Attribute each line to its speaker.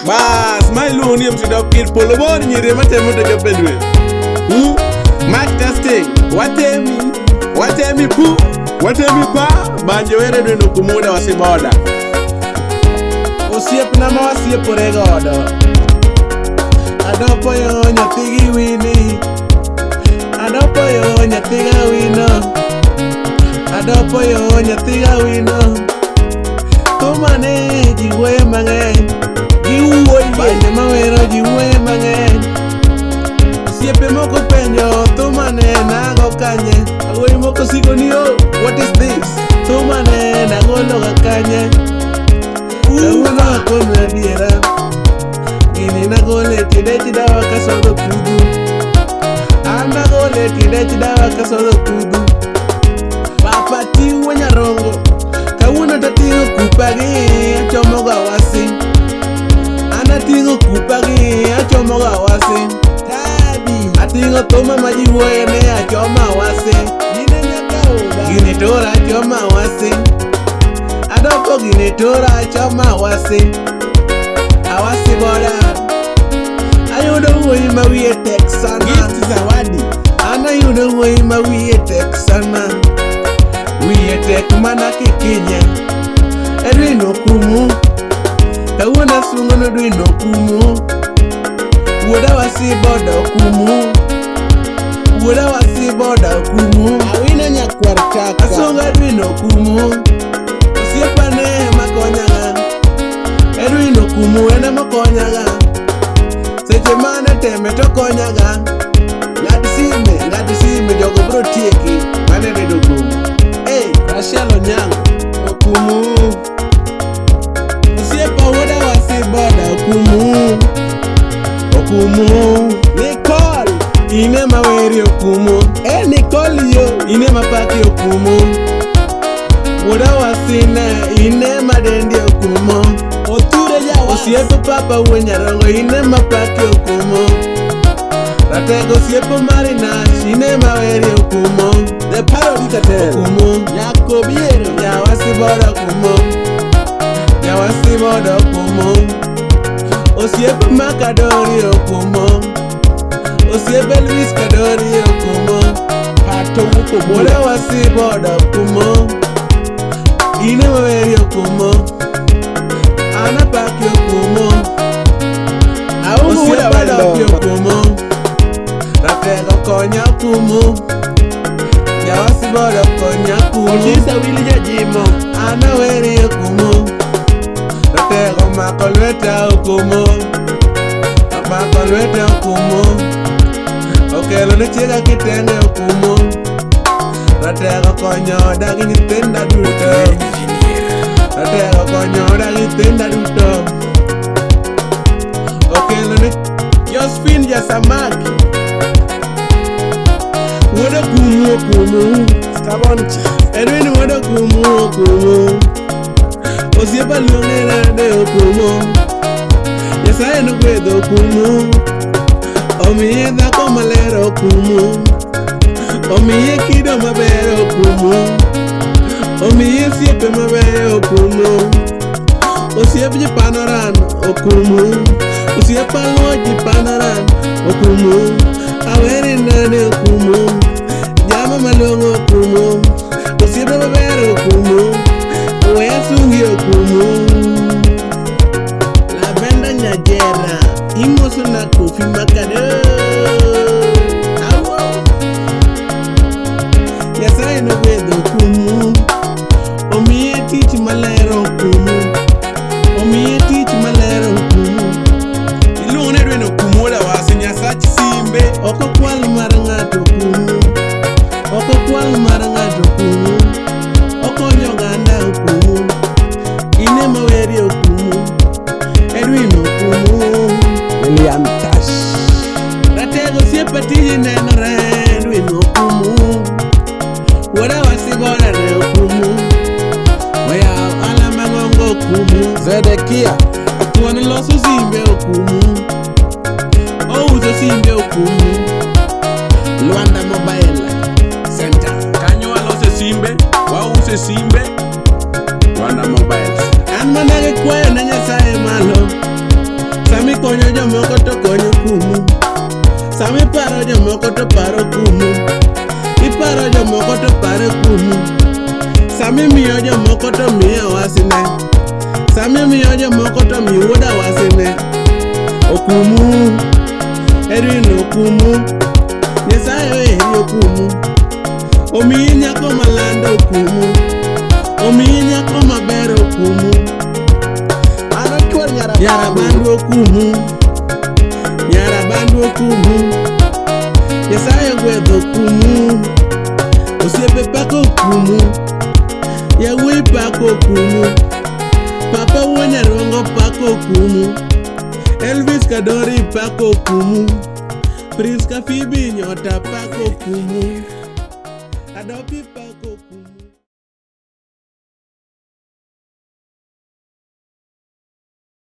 Speaker 1: Bas, ma iluongo ni MC Dog Kid Polo Bor nyiri matemo to jopendwe. Mic testing. Watemi pu. Watemi pa. Banjo were dweno kumuda wasiboda. Osiep na ma wasiepore godo. Adopo yo nyathigi wini. Adopo yo nyathiga wino. Adopo yo nyathiga wino. Tumane jiwe mang'eny. Bende mawero jiwe mang'eny. Siepe moko penjo tumane nago kanye. Agoi moko siko ni oh, what is this? Tumane nagolo ga kanye. Kawuono akono adiera. Gini nagole tide chidawa kasodo kudu. Nagole tide chidawa kasodo kudu. Papa tiwo nyarongo. Kawuono tatingo kupagi achomo ga wasi. Atingo kupagi achomo ga wasi. Tabi atingo toma majiwene achoma wasi. Gini tora achoma wasi. Adopo gini tora achoma wasi. Awasi boda. Ayudo woi mawie tek sana. Gift zawadi. Anayudo woi mawie tek sana. Wie tek mana kikinya. Edwino kumu. Kawuono sungono dwino kumu. Wuoda wasi boda kumu. Wuoda wasi boda kumu. Awina nyakwar chaka. Asunga dwino kumu. Osiepane makonyaga. Edwino kumu ene makonyaga. Seche mane teme to konyaga. Ngati sime jogo bro tieki. Mane dedo kumu. Hey, Rachel Onyango okumu. Woda wasi boda okumu. Nicole ine maweri okumu. Nicole yo ine mapaki okumu. Woda wasi ne ine madendi okumu. Oture ja wasi osiepo papa uwenyarongo ine mapaki okumu. Ratego osiepo marinash ine maweri okumu. The parody cartel okumu. Nyakobiero ya wasi boda okumu. Yawasi boda okumu. Osiepe Makadori okumu. Osiepe Luis Kadori okumu. Pato wuko boda wasi boda okumu. Ine maweri okumu. Ana paki okumu. Osiepe Adopi okumu. Ratego konya okumu. Yawasi boda konya okumu. Odisa wili jajimo. Ana weri okumu. Ratego makolweta okumu. Makolweta okumu. Okelo ne chiega kitenge okumu. Ratego konyo dagi nyithinda duto. Ratego konyo dagi nyithinda duto. Okelo ne Josephine Jasamaki. Woda kumu okumu. Skabonchi Edwin woda kumu okumu. Osiepa luong'ena de okumu. Nyasaye nogwedho okumu. Omiye dhako maler okumu. Omiye kido maber okumu. Omiye osiepe maber okumu. Osiep jipanoran okumu. Osiep aluo jipanoran okumu. Aweri nane okumu. Jama malong'o okumu. Osiepe maber okumu. Weasungi okumu. Lavenda Nyajera imoso na Kofi Makado. Nyasaye nogwedho okumu. Omiye tich maler okumu. Omiye tich maler okumu. Iluongo ne Edwin okumu woda wasi Nyasach simbe. Oko kwal mar ng'ato okumu. Oko kwal mar ng'ato okumu. Okonyo ganda okumu. Ine maweri okumu. Edwin okumu. William Tash. Ratego siepa tiji nenore. Edwin okumu. Woda wasi boda ne okumu. Waya alama ngongo okumu. Zedekia atuone loso simbe okumu. Ouzo simbe okumu. Luanda Mobile Center kanyo walose simbe. Wause simbe. Luanda Mobile. An manage kwayo na Nyasaye malo. jomoko to paro kumu. Iparo jomoko to paro kumu. Sami miyo jomoko to miye wasine. Sami miyo jomoko to miyo wuoda wasine. Okumu, Edwin okumu. Nyasaye oheri okumu. Omiyi nyako malando okumu. Omiyi nyako maber okumu. Nyarabandu okumu. Nyarabandu okumu. Nyasaye gwedho okumu. Osiepe pako okumu. Yawuoyi pako okumu. Papa wuon Nyarongo pako okumu. Elvis Kadori pako okumu. Prince Kafibi Nyota pako okumu. Adopi